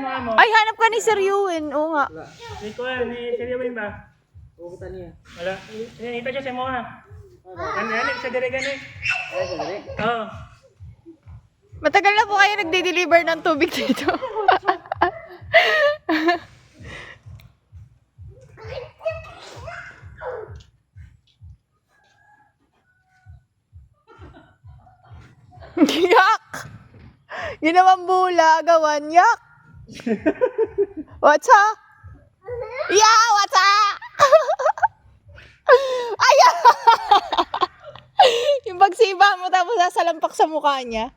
mga mo. Ay, hanap ka ni Sir Yuen. Oo nga. Ni Kuya, ni Sir Yuen ba? Oo, kita niya. Wala. Ito siya sa mga. Ano, sa dire gani. Ay, sorry. Oo. Matagal na po kayo nagde-deliver ng tubig dito. Yak! Ginawang bula, gawan, yak! What's up? Yeah, what's up? Ayan! Yung pagsiba mo tapos sasalampak sa mukha niya.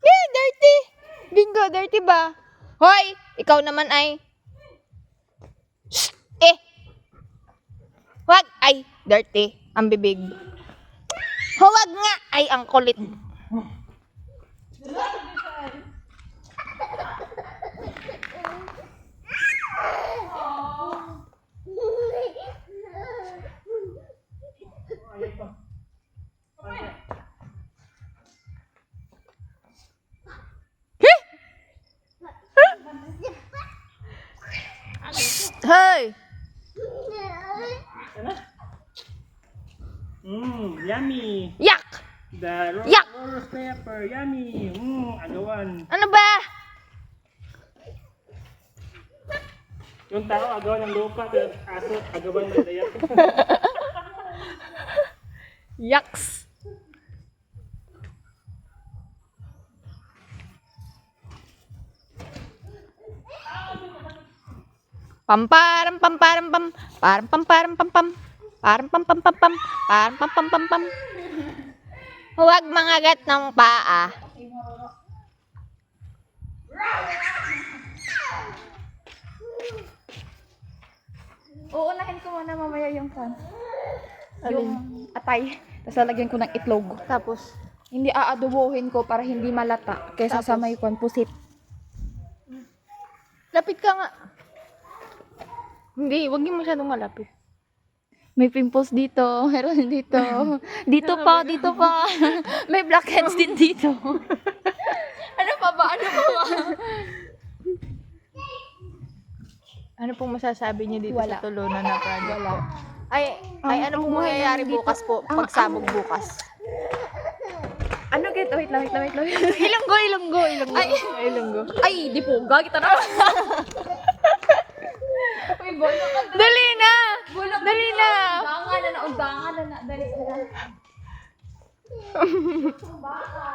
Yeah, dirty. Bingo, dirty ba? Hoy, ikaw naman ay. Shh, eh. Wag, ay, dirty. Ang bibig. Huwag nga, ay, ang kulit. Hey! Yummy. Yak! The Yak! roast pepper, yummy. Agawan. Ano ba? Yung tao, agawan ng lupa, pero aso, agawan ng dayak. Yaks! Pamparam pamparam pam param pamparam pam pam param pam pam pam pam param pam pam pam pam. Huwag mangagat ng paa. Uunahin ko muna mamaya yung pan. Yung atay. Tapos lalagyan ko ng itlog. Tapos, Hindi aadobohin ko para hindi malata. Kaysa sa may kwan, pusit. lapit ka nga. Hindi, huwag yung masyadong malapit. May pimples dito. Meron dito. Dito pa, dito pa. May blackheads din dito. Ano pa ba? Ano pa ba? Ano pong masasabi niyo dito Wala. sa tulunan na project? Wala. Ay, ano pong mangyayari bukas po, pagsabog bukas? Ano gito? Wait lang. Ilonggo. Ay. Ilonggo. Ay, di po. Gagita na. May bolo ka. Dali na! Dali na! Undangan na. Dali na. Baka.